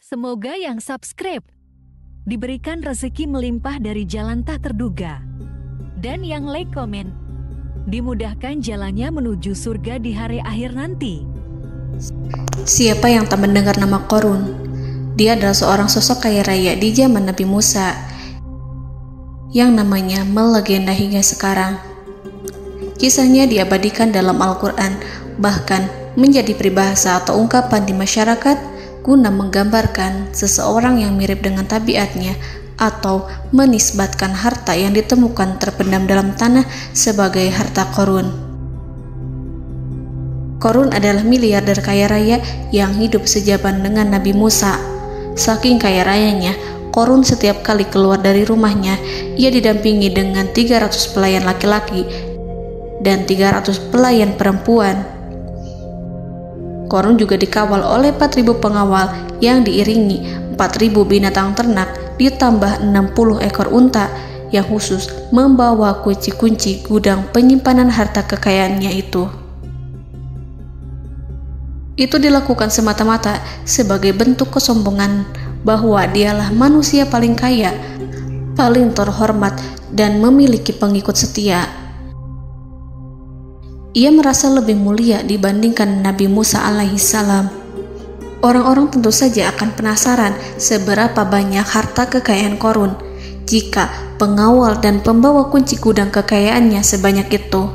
Semoga yang subscribe diberikan rezeki melimpah dari jalan tak terduga. Dan yang like komen, dimudahkan jalannya menuju surga di hari akhir nanti. Siapa yang tak mendengar nama Qorun? Dia adalah seorang sosok kaya raya di zaman Nabi Musa yang namanya melegenda hingga sekarang. Kisahnya diabadikan dalam Al-Quran, bahkan menjadi peribahasa atau ungkapan di masyarakat guna menggambarkan seseorang yang mirip dengan tabiatnya atau menisbatkan harta yang ditemukan terpendam dalam tanah sebagai harta Qorun. Qorun adalah miliarder kaya raya yang hidup sejaman dengan Nabi Musa. Saking kaya rayanya, Qorun setiap kali keluar dari rumahnya, ia didampingi dengan 300 pelayan laki-laki dan 300 pelayan perempuan. Qorun juga dikawal oleh 4.000 pengawal yang diiringi 4.000 binatang ternak ditambah 60 ekor unta yang khusus membawa kunci-kunci gudang penyimpanan harta kekayaannya itu. Itu dilakukan semata-mata sebagai bentuk kesombongan bahwa dialah manusia paling kaya, paling terhormat, dan memiliki pengikut setia. Ia merasa lebih mulia dibandingkan Nabi Musa alaihissalam. Orang-orang tentu saja akan penasaran seberapa banyak harta kekayaan Qorun jika pengawal dan pembawa kunci gudang kekayaannya sebanyak itu.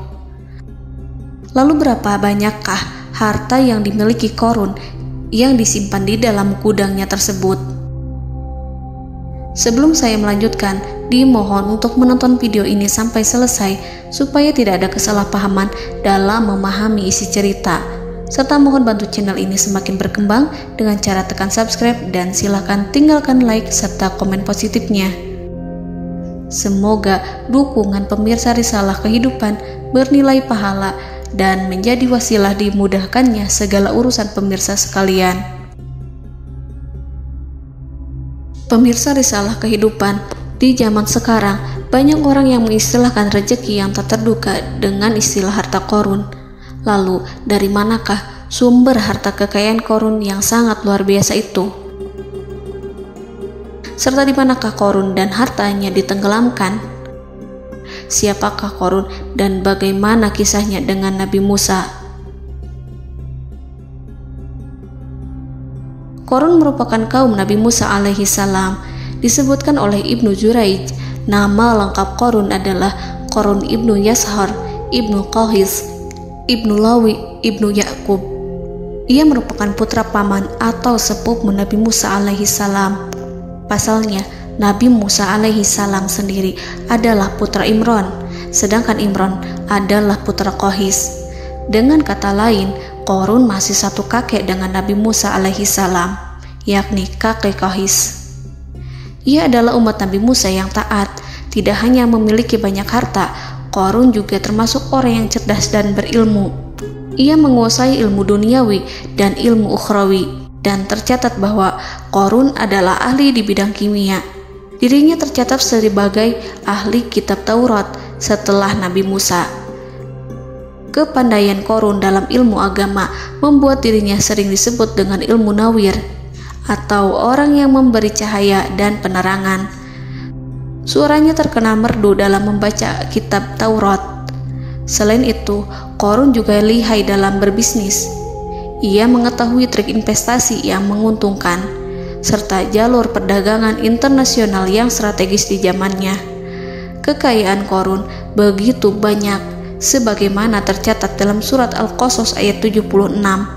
Lalu berapa banyakkah harta yang dimiliki Qorun yang disimpan di dalam gudangnya tersebut? Sebelum saya melanjutkan, dimohon untuk menonton video ini sampai selesai supaya tidak ada kesalahpahaman dalam memahami isi cerita, serta mohon bantu channel ini semakin berkembang dengan cara tekan subscribe dan silakan tinggalkan like serta komen positifnya. Semoga dukungan pemirsa Risalah Kehidupan bernilai pahala dan menjadi wasilah dimudahkannya segala urusan pemirsa sekalian. Pemirsa Risalah Kehidupan, di zaman sekarang banyak orang yang mengistilahkan rezeki yang tak terduga dengan istilah harta Qorun. Lalu dari manakah sumber harta kekayaan Qorun yang sangat luar biasa itu? Serta di manakah Qorun dan hartanya ditenggelamkan? Siapakah Qorun dan bagaimana kisahnya dengan Nabi Musa? Qorun merupakan kaum Nabi Musa alaihissalam. Disebutkan oleh Ibnu Jurayj, nama lengkap Qorun adalah Qorun ibnu Yashar, ibnu Qahis, ibnu Lawi, ibnu Yakub. Ia merupakan putra paman atau sepupu Nabi Musa alaihissalam. Pasalnya, Nabi Musa alaihissalam sendiri adalah putra Imran, sedangkan Imran adalah putra Qahis. Dengan kata lain, Qorun masih satu kakek dengan Nabi Musa alaihissalam, yakni kakek Qahis. Ia adalah umat Nabi Musa yang taat. Tidak hanya memiliki banyak harta, Qorun juga termasuk orang yang cerdas dan berilmu. Ia menguasai ilmu duniawi dan ilmu ukhrawi, dan tercatat bahwa Qorun adalah ahli di bidang kimia. Dirinya tercatat sebagai ahli kitab Taurat setelah Nabi Musa. Kepandaian Qorun dalam ilmu agama membuat dirinya sering disebut dengan ilmu nawir, atau orang yang memberi cahaya dan penerangan. Suaranya terkenal merdu dalam membaca kitab Taurat. Selain itu, Qorun juga lihai dalam berbisnis. Ia mengetahui trik investasi yang menguntungkan, serta jalur perdagangan internasional yang strategis di zamannya. Kekayaan Qorun begitu banyak, sebagaimana tercatat dalam surat Al-Qasas ayat 76.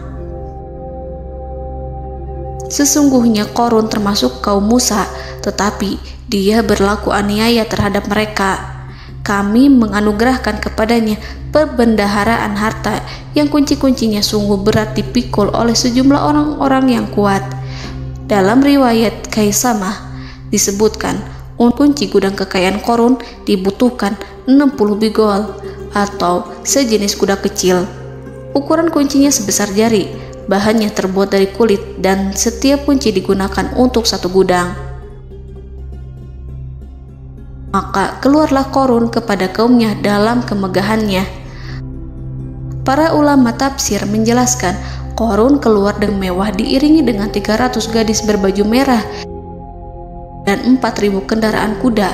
Sesungguhnya Qorun termasuk kaum Musa, tetapi dia berlaku aniaya terhadap mereka. Kami menganugerahkan kepadanya perbendaharaan harta yang kunci-kuncinya sungguh berat dipikul oleh sejumlah orang-orang yang kuat. Dalam riwayat Kaisamah disebutkan, kunci gudang kekayaan Qorun dibutuhkan 60 bigol atau sejenis kuda kecil. Ukuran kuncinya sebesar jari, bahannya terbuat dari kulit, dan setiap kunci digunakan untuk satu gudang. Maka keluarlah Qorun kepada kaumnya dalam kemegahannya. Para ulama tafsir menjelaskan Qarun keluar dengan mewah diiringi dengan 300 gadis berbaju merah dan 4.000 kendaraan kuda.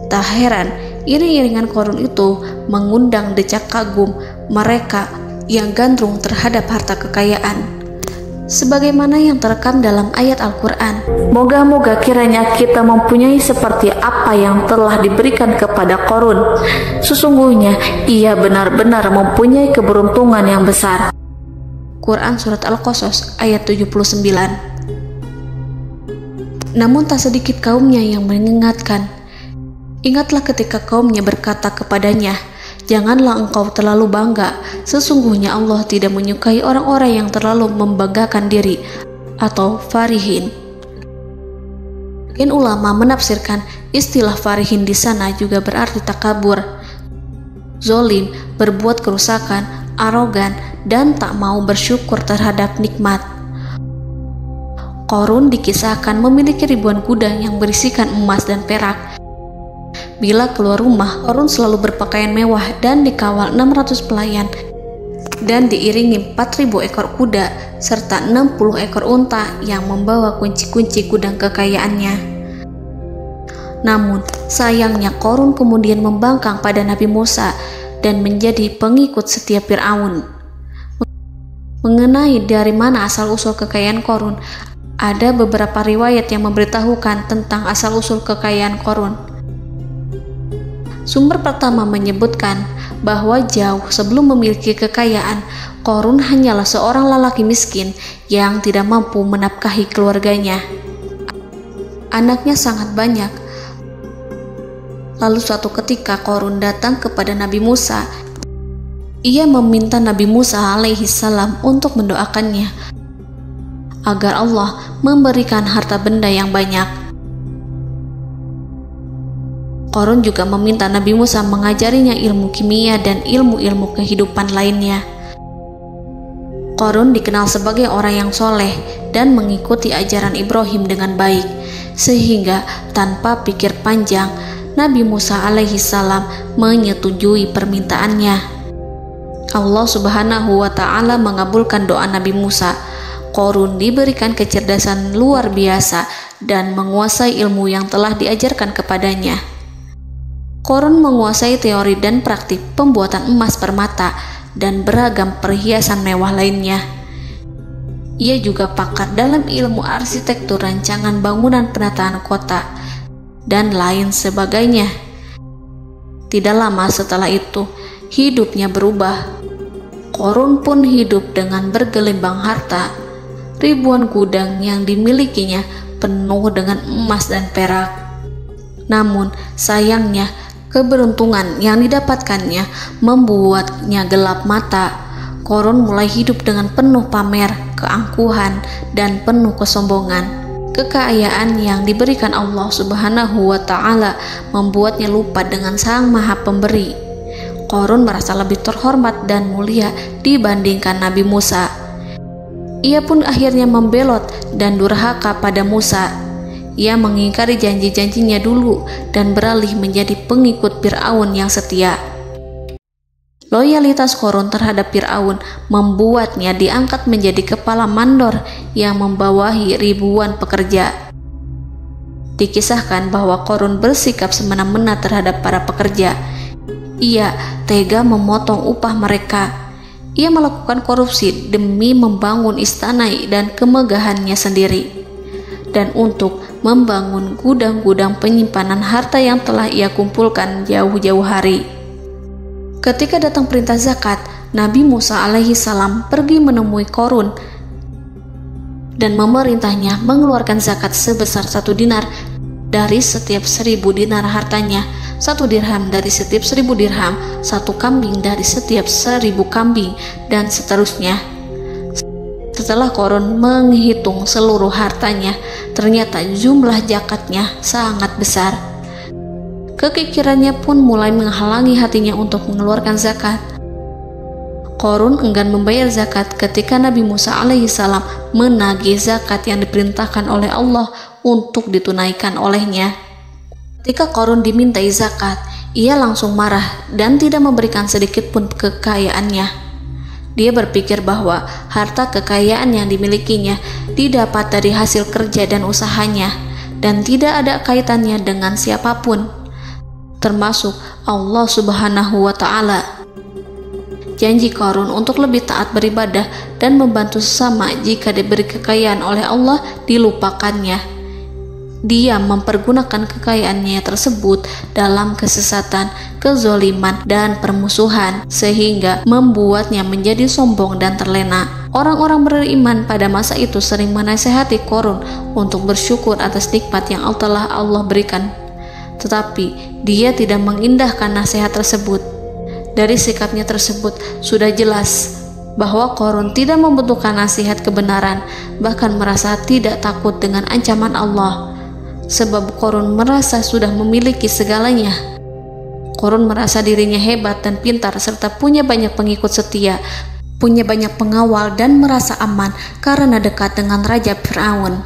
Tak heran, iring-iringan Qarun itu mengundang decak kagum mereka yang gandrung terhadap harta kekayaan. Sebagaimana yang terekam dalam ayat Al-Quran, moga-moga kiranya kita mempunyai seperti apa yang telah diberikan kepada Qarun. Sesungguhnya ia benar-benar mempunyai keberuntungan yang besar. Quran Surat Al-Qasas ayat 79. Namun tak sedikit kaumnya yang mengingatkan. Ingatlah ketika kaumnya berkata kepadanya, janganlah engkau terlalu bangga, sesungguhnya Allah tidak menyukai orang-orang yang terlalu membanggakan diri atau farihin. Ulama menafsirkan istilah farihin di sana juga berarti takabur, zolim, berbuat kerusakan, arogan, dan tak mau bersyukur terhadap nikmat. Qarun dikisahkan memiliki ribuan kuda yang berisikan emas dan perak. Bila keluar rumah, Qarun selalu berpakaian mewah dan dikawal 600 pelayan dan diiringi 4.000 ekor kuda serta 60 ekor unta yang membawa kunci-kunci gudang kekayaannya. Namun, sayangnya Qarun kemudian membangkang pada Nabi Musa dan menjadi pengikut setia Fir'aun. Mengenai dari mana asal-usul kekayaan Qarun, ada beberapa riwayat yang memberitahukan tentang asal-usul kekayaan Qarun. Sumber pertama menyebutkan bahwa jauh sebelum memiliki kekayaan, Qarun hanyalah seorang lelaki miskin yang tidak mampu menafkahi keluarganya. Anaknya sangat banyak. Lalu suatu ketika Qarun datang kepada Nabi Musa. Ia meminta Nabi Musa alaihi salam untuk mendoakannya agar Allah memberikan harta benda yang banyak. Qarun juga meminta Nabi Musa mengajarinya ilmu kimia dan ilmu-ilmu kehidupan lainnya. Qarun dikenal sebagai orang yang soleh dan mengikuti ajaran Ibrahim dengan baik, sehingga tanpa pikir panjang, Nabi Musa alaihi salam menyetujui permintaannya. Allah Subhanahu wa ta'ala mengabulkan doa Nabi Musa. Qarun diberikan kecerdasan luar biasa dan menguasai ilmu yang telah diajarkan kepadanya. Qarun menguasai teori dan praktik pembuatan emas permata dan beragam perhiasan mewah lainnya. Ia juga pakar dalam ilmu arsitektur, rancangan bangunan, penataan kota, dan lain sebagainya. Tidak lama setelah itu, hidupnya berubah. Qarun pun hidup dengan bergelimbang harta. Ribuan gudang yang dimilikinya penuh dengan emas dan perak. Namun, sayangnya, keberuntungan yang didapatkannya membuatnya gelap mata. Qarun mulai hidup dengan penuh pamer, keangkuhan, dan penuh kesombongan. Kekayaan yang diberikan Allah Subhanahu wa ta'ala membuatnya lupa dengan Sang Maha Pemberi. Qarun merasa lebih terhormat dan mulia dibandingkan Nabi Musa. Ia pun akhirnya membelot dan durhaka pada Musa. Ia mengingkari janji-janjinya dulu dan beralih menjadi pengikut Fir'aun yang setia. Loyalitas Qarun terhadap Fir'aun membuatnya diangkat menjadi kepala mandor yang membawahi ribuan pekerja. Dikisahkan bahwa Qarun bersikap semena-mena terhadap para pekerja. Ia tega memotong upah mereka. Ia melakukan korupsi demi membangun istana dan kemegahannya sendiri, dan untuk membangun gudang-gudang penyimpanan harta yang telah ia kumpulkan jauh-jauh hari. Ketika datang perintah zakat, Nabi Musa alaihi salam pergi menemui Qarun dan memerintahnya mengeluarkan zakat sebesar 1 dinar dari setiap 1000 dinar hartanya, 1 dirham dari setiap 1000 dirham, 1 kambing dari setiap 1000 kambing, dan seterusnya. Setelah Qarun menghitung seluruh hartanya, ternyata jumlah zakatnya sangat besar. Kekikirannya pun mulai menghalangi hatinya untuk mengeluarkan zakat. Qarun enggan membayar zakat ketika Nabi Musa alaihissalam menagih zakat yang diperintahkan oleh Allah untuk ditunaikan olehnya. Ketika Qarun dimintai zakat, ia langsung marah dan tidak memberikan sedikit pun kekayaannya. Dia berpikir bahwa harta kekayaan yang dimilikinya didapat dari hasil kerja dan usahanya, dan tidak ada kaitannya dengan siapapun, termasuk Allah Subhanahu wa Ta'ala. Janji Qarun untuk lebih taat beribadah dan membantu sesama jika diberi kekayaan oleh Allah dilupakannya. Dia mempergunakan kekayaannya tersebut dalam kesesatan, kezoliman, dan permusuhan, sehingga membuatnya menjadi sombong dan terlena. Orang-orang beriman pada masa itu sering menasihati Qarun untuk bersyukur atas nikmat yang telah Allah berikan, tetapi dia tidak mengindahkan nasihat tersebut. Dari sikapnya tersebut sudah jelas bahwa Qarun tidak membutuhkan nasihat kebenaran, bahkan merasa tidak takut dengan ancaman Allah. Sebab Qarun merasa sudah memiliki segalanya. Qarun merasa dirinya hebat dan pintar serta punya banyak pengikut setia, punya banyak pengawal dan merasa aman karena dekat dengan Raja Fir'aun.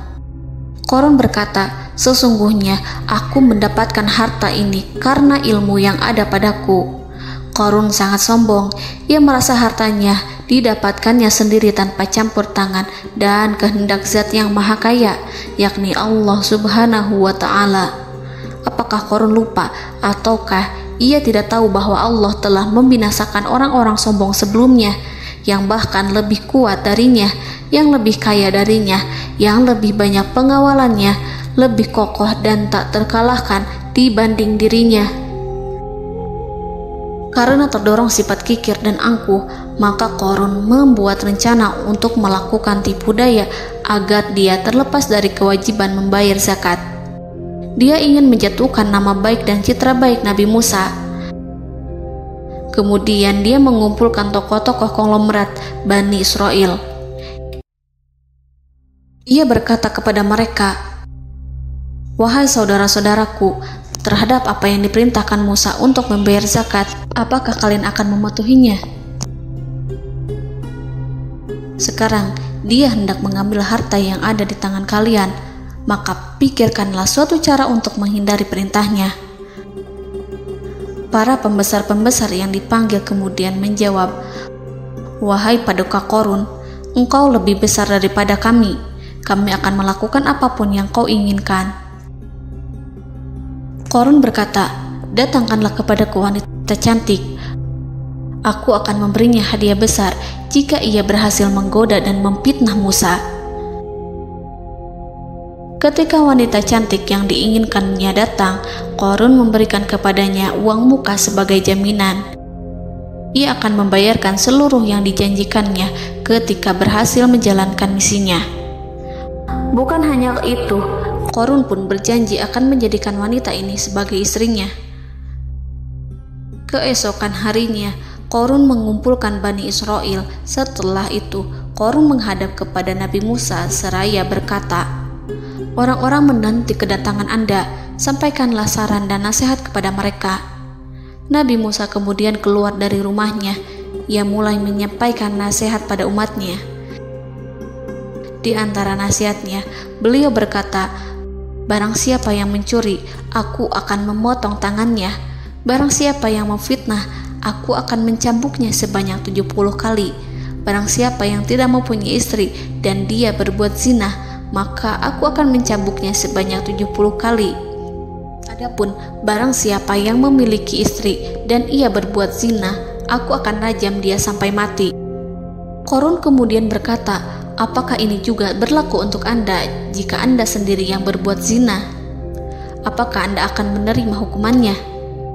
Qarun berkata, "Sesungguhnya aku mendapatkan harta ini karena ilmu yang ada padaku." Qarun sangat sombong. Ia merasa hartanya didapatkannya sendiri tanpa campur tangan dan kehendak Zat yang Maha Kaya, yakni Allah Subhanahu wa Ta'ala. Apakah Qarun lupa ataukah ia tidak tahu bahwa Allah telah membinasakan orang-orang sombong sebelumnya yang bahkan lebih kuat darinya, yang lebih kaya darinya, yang lebih banyak pengawalannya, lebih kokoh dan tak terkalahkan dibanding dirinya? Karena terdorong sifat kikir dan angkuh, maka Qarun membuat rencana untuk melakukan tipu daya agar dia terlepas dari kewajiban membayar zakat. Dia ingin menjatuhkan nama baik dan citra baik Nabi Musa. Kemudian dia mengumpulkan tokoh-tokoh konglomerat Bani Israel. Ia berkata kepada mereka, "Wahai saudara-saudaraku, terhadap apa yang diperintahkan Musa untuk membayar zakat, apakah kalian akan mematuhinya? Sekarang dia hendak mengambil harta yang ada di tangan kalian, maka pikirkanlah suatu cara untuk menghindari perintahnya." Para pembesar-pembesar yang dipanggil kemudian menjawab, "Wahai paduka Qarun, engkau lebih besar daripada kami. Kami akan melakukan apapun yang kau inginkan." Qarun berkata, "Datangkanlah kepadaku wanita cantik. Aku akan memberinya hadiah besar jika ia berhasil menggoda dan memfitnah Musa." Ketika wanita cantik yang diinginkannya datang, Qarun memberikan kepadanya uang muka sebagai jaminan. Ia akan membayarkan seluruh yang dijanjikannya ketika berhasil menjalankan misinya. Bukan hanya itu, Qarun pun berjanji akan menjadikan wanita ini sebagai istrinya. Keesokan harinya, Qarun mengumpulkan Bani Israel. Setelah itu, Qarun menghadap kepada Nabi Musa seraya berkata, "Orang-orang menanti kedatangan Anda, sampaikanlah saran dan nasihat kepada mereka." Nabi Musa kemudian keluar dari rumahnya. Ia mulai menyampaikan nasihat pada umatnya. Di antara nasihatnya, beliau berkata, "Barang siapa yang mencuri, aku akan memotong tangannya. Barang siapa yang memfitnah, aku akan mencambuknya sebanyak 70 kali. Barang siapa yang tidak mempunyai istri dan dia berbuat zina, maka aku akan mencambuknya sebanyak 70 kali. Adapun barang siapa yang memiliki istri dan ia berbuat zina, aku akan rajam dia sampai mati." Qarun kemudian berkata, "Apakah ini juga berlaku untuk Anda jika Anda sendiri yang berbuat zina? Apakah Anda akan menerima hukumannya?"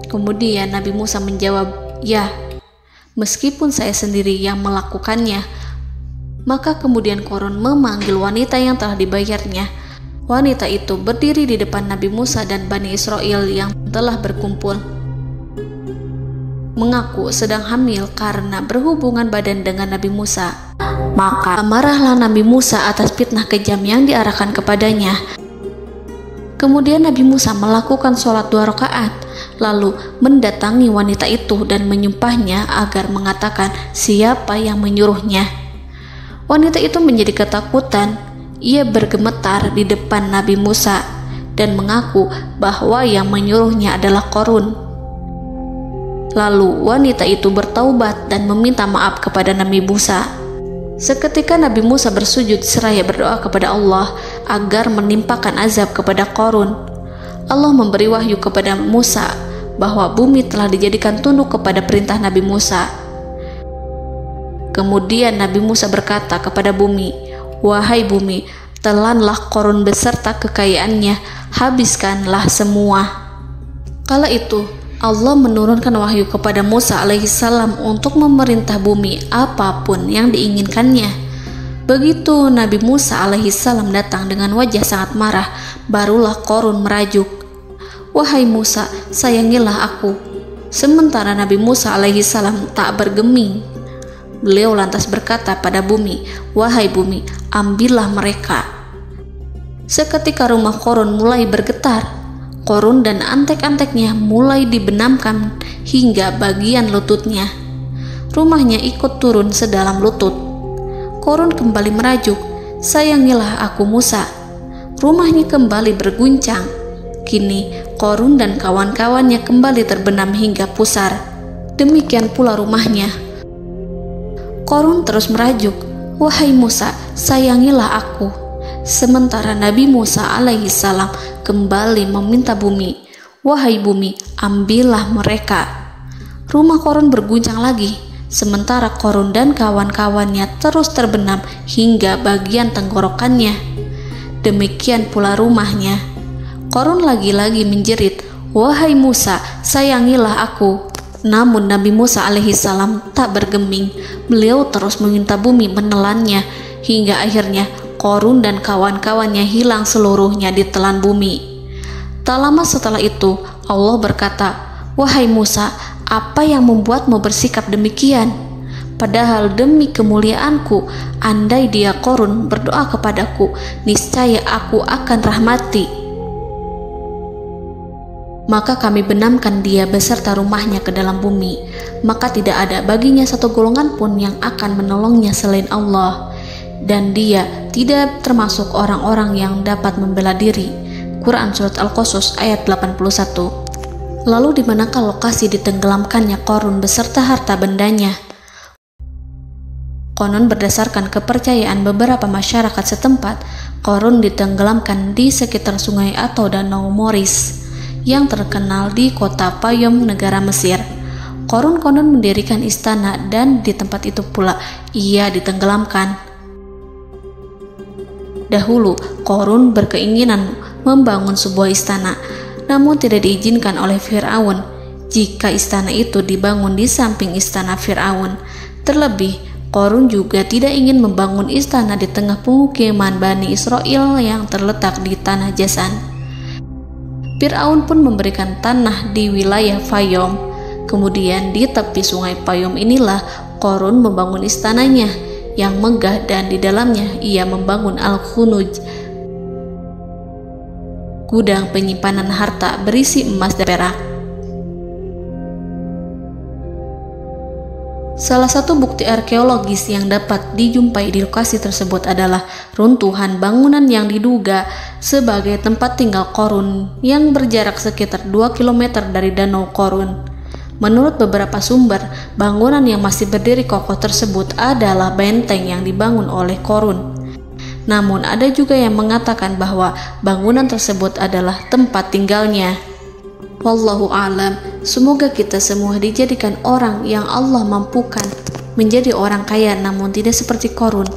Kemudian Nabi Musa menjawab, "Ya, meskipun saya sendiri yang melakukannya." Maka kemudian Qarun memanggil wanita yang telah dibayarnya. Wanita itu berdiri di depan Nabi Musa dan Bani Israel yang telah berkumpul, mengaku sedang hamil karena berhubungan badan dengan Nabi Musa. Maka marahlah Nabi Musa atas fitnah kejam yang diarahkan kepadanya. Kemudian Nabi Musa melakukan sholat 2 rakaat, lalu mendatangi wanita itu dan menyumpahnya agar mengatakan siapa yang menyuruhnya. Wanita itu menjadi ketakutan. Ia bergemetar di depan Nabi Musa dan mengaku bahwa yang menyuruhnya adalah Qarun. Lalu wanita itu bertaubat dan meminta maaf kepada Nabi Musa. Seketika Nabi Musa bersujud seraya berdoa kepada Allah agar menimpakan azab kepada Qarun. Allah memberi wahyu kepada Musa bahwa bumi telah dijadikan tunduk kepada perintah Nabi Musa. Kemudian Nabi Musa berkata kepada bumi, "Wahai bumi, telanlah Qarun beserta kekayaannya, habiskanlah semua." Kala itu Allah menurunkan wahyu kepada Musa alaihissalam untuk memerintah bumi apapun yang diinginkannya. Begitu Nabi Musa alaihissalam datang dengan wajah sangat marah, barulah Qarun merajuk, "Wahai Musa, sayangilah aku." Sementara Nabi Musa alaihissalam tak bergeming. Beliau lantas berkata pada bumi, "Wahai bumi, ambillah mereka." Seketika rumah Qarun mulai bergetar. Qarun dan antek-anteknya mulai dibenamkan hingga bagian lututnya. Rumahnya ikut turun sedalam lutut. Qarun kembali merajuk, "Sayangilah aku Musa." Rumahnya kembali berguncang. Kini Qarun dan kawan-kawannya kembali terbenam hingga pusar. Demikian pula rumahnya. Qarun terus merajuk, "Wahai Musa, sayangilah aku." Sementara Nabi Musa alaihissalam kembali meminta bumi, "Wahai bumi, ambillah mereka." Rumah Qarun berguncang lagi, sementara Qarun dan kawan-kawannya terus terbenam hingga bagian tenggorokannya. Demikian pula rumahnya. Qarun lagi-lagi menjerit, "Wahai Musa, sayangilah aku." Namun Nabi Musa alaihissalam tak bergeming. Beliau terus meminta bumi menelannya hingga akhirnya Qarun dan kawan-kawannya hilang seluruhnya ditelan bumi. Tak lama setelah itu Allah berkata, "Wahai Musa, apa yang membuatmu bersikap demikian? Padahal demi kemuliaanku, andai dia Qarun berdoa kepadaku, niscaya aku akan rahmati. Maka kami benamkan dia beserta rumahnya ke dalam bumi, maka tidak ada baginya satu golongan pun yang akan menolongnya selain Allah, dan dia tidak termasuk orang-orang yang dapat membela diri." Quran Surat Al-Qasas ayat 81. Lalu di manakah lokasi ditenggelamkannya Qarun beserta harta bendanya? Konon berdasarkan kepercayaan beberapa masyarakat setempat, Qarun ditenggelamkan di sekitar sungai atau danau Moris yang terkenal di kota Payom, negara Mesir. Qarun konon mendirikan istana dan di tempat itu pula ia ditenggelamkan. Dahulu, Qarun berkeinginan membangun sebuah istana, namun tidak diizinkan oleh Fir'aun jika istana itu dibangun di samping istana Fir'aun. Terlebih, Qarun juga tidak ingin membangun istana di tengah pemukiman Bani Israel yang terletak di tanah Jasan. Fir'aun pun memberikan tanah di wilayah Fayom. Kemudian di tepi sungai Payom inilah Qarun membangun istananya yang megah, dan di dalamnya ia membangun Al-Khunuj, gudang penyimpanan harta berisi emas dan perak. Salah satu bukti arkeologis yang dapat dijumpai di lokasi tersebut adalah runtuhan bangunan yang diduga sebagai tempat tinggal Qarun yang berjarak sekitar 2 km dari Danau Qarun. Menurut beberapa sumber, bangunan yang masih berdiri kokoh tersebut adalah benteng yang dibangun oleh Qarun. Namun ada juga yang mengatakan bahwa bangunan tersebut adalah tempat tinggalnya. Wallahu a'lam. Semoga kita semua dijadikan orang yang Allah mampukan menjadi orang kaya namun tidak seperti Qarun,